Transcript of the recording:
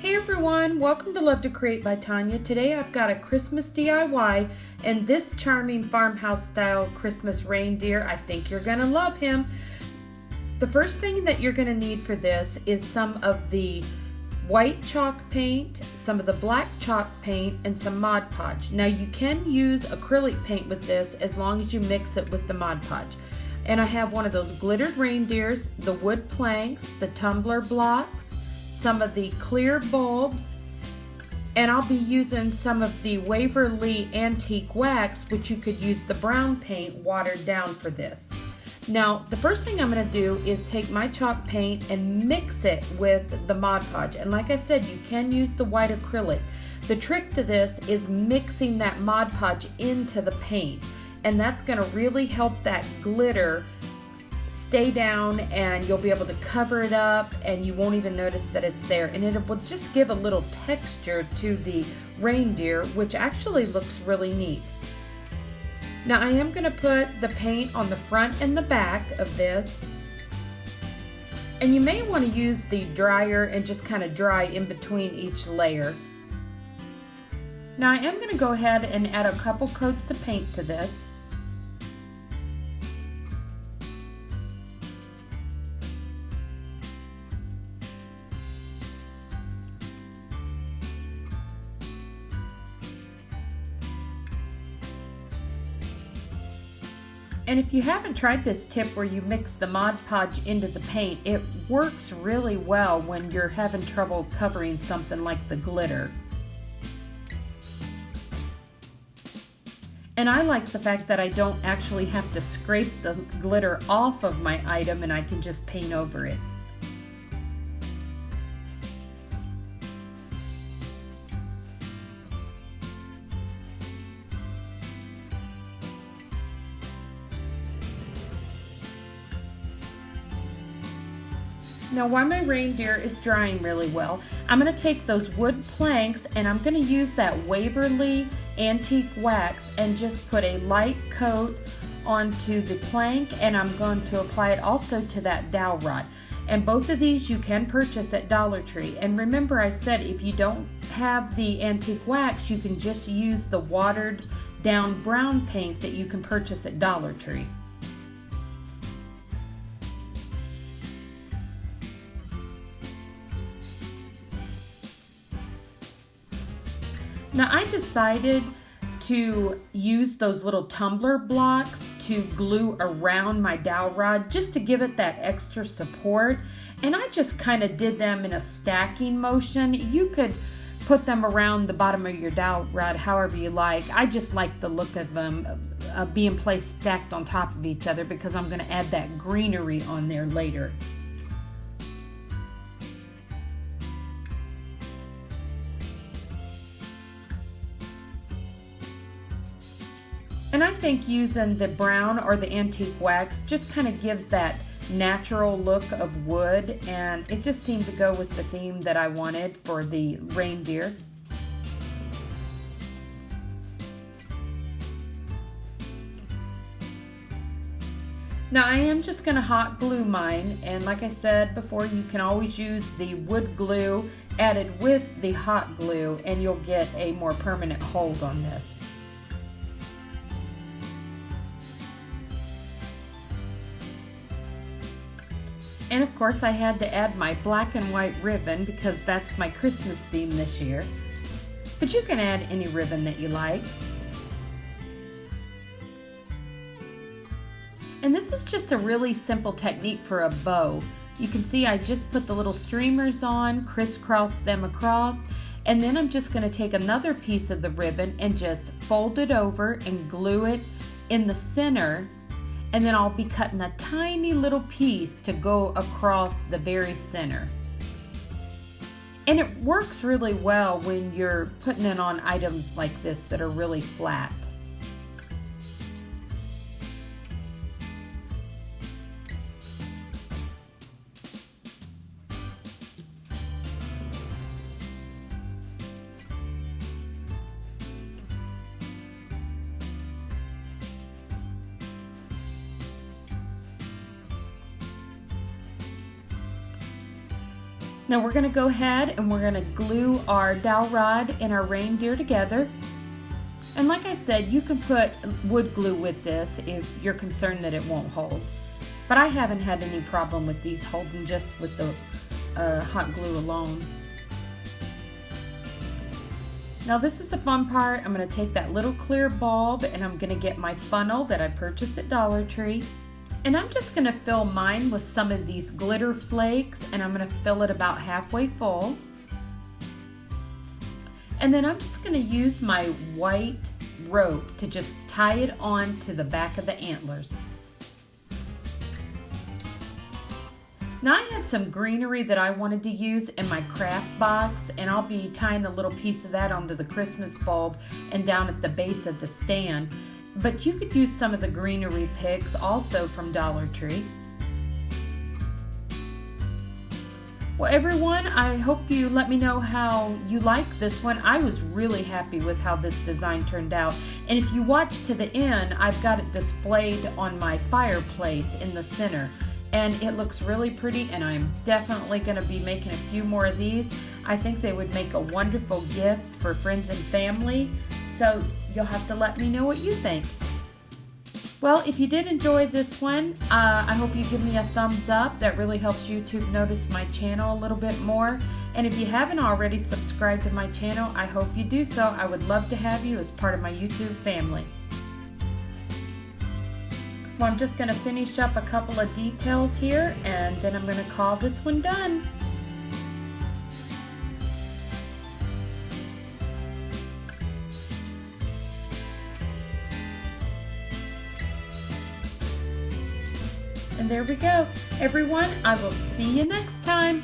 Hey everyone, welcome to Love to Create by Tonya. Today I've got a Christmas DIY and this charming farmhouse style Christmas reindeer. I think you're going to love him. The first thing that you're going to need for this is some of the white chalk paint, some of the black chalk paint, and some Mod Podge. Now you can use acrylic paint with this as long as you mix it with the Mod Podge. And I have one of those glittered reindeers, the wood planks, the tumbler blocks, some of the clear bulbs, and I'll be using some of the Waverly antique wax, which you could use the brown paint watered down for this. Now, the first thing I'm going to do is take my chalk paint and mix it with the Mod Podge. And like I said, you can use the white acrylic. The trick to this is mixing that Mod Podge into the paint. And that's going to really help that glitter stay down, and you'll be able to cover it up and you won't even notice that it's there. And it will just give a little texture to the reindeer, which actually looks really neat. Now I am going to put the paint on the front and the back of this. And you may want to use the dryer and just kind of dry in between each layer. Now I am going to go ahead and add a couple coats of paint to this. And if you haven't tried this tip where you mix the Mod Podge into the paint, it works really well when you're having trouble covering something like the glitter. And I like the fact that I don't actually have to scrape the glitter off of my item and I can just paint over it. Now while my reindeer is drying really well, I'm going to take those wood planks and I'm going to use that Waverly antique wax and just put a light coat onto the plank, and I'm going to apply it also to that dowel rod. And both of these you can purchase at Dollar Tree. And remember, I said if you don't have the antique wax, you can just use the watered down brown paint that you can purchase at Dollar Tree. Now I decided to use those little tumbler blocks to glue around my dowel rod just to give it that extra support. And I just kind of did them in a stacking motion. You could put them around the bottom of your dowel rod however you like. I just like the look of them being placed stacked on top of each other because I'm going to add that greenery on there later. And I think using the brown or the antique wax just kind of gives that natural look of wood, and it just seemed to go with the theme that I wanted for the reindeer. Now I am just going to hot glue mine, and like I said before, you can always use the wood glue added with the hot glue and you'll get a more permanent hold on this. And of course I had to add my black and white ribbon because that's my Christmas theme this year. But you can add any ribbon that you like. And this is just a really simple technique for a bow. You can see I just put the little streamers on, crisscross them across, and then I'm just going to take another piece of the ribbon and just fold it over and glue it in the center. And then I'll be cutting a tiny little piece to go across the very center. And it works really well when you're putting it on items like this that are really flat. Now we're going to go ahead and we're going to glue our dowel rod and our reindeer together. And like I said, you can put wood glue with this if you're concerned that it won't hold. But I haven't had any problem with these holding just with the hot glue alone. Now this is the fun part. I'm going to take that little clear bulb and I'm going to get my funnel that I purchased at Dollar Tree. And I'm just going to fill mine with some of these glitter flakes, and I'm going to fill it about halfway full. And then I'm just going to use my white rope to just tie it on to the back of the antlers. Now I had some greenery that I wanted to use in my craft box, and I'll be tying a little piece of that onto the Christmas bulb and down at the base of the stand. But you could use some of the greenery picks also from Dollar Tree. Well everyone, I hope you let me know how you like this one. I was really happy with how this design turned out. And if you watch to the end, I've got it displayed on my fireplace in the center. And it looks really pretty, and I'm definitely going to be making a few more of these. I think they would make a wonderful gift for friends and family. So you'll have to let me know what you think. Well, if you did enjoy this one, I hope you give me a thumbs up. That really helps YouTube notice my channel a little bit more. And if you haven't already subscribed to my channel, I hope you do so. I would love to have you as part of my YouTube family. Well, I'm just going to finish up a couple of details here, and then I'm going to call this one done. And there we go. Everyone, I will see you next time.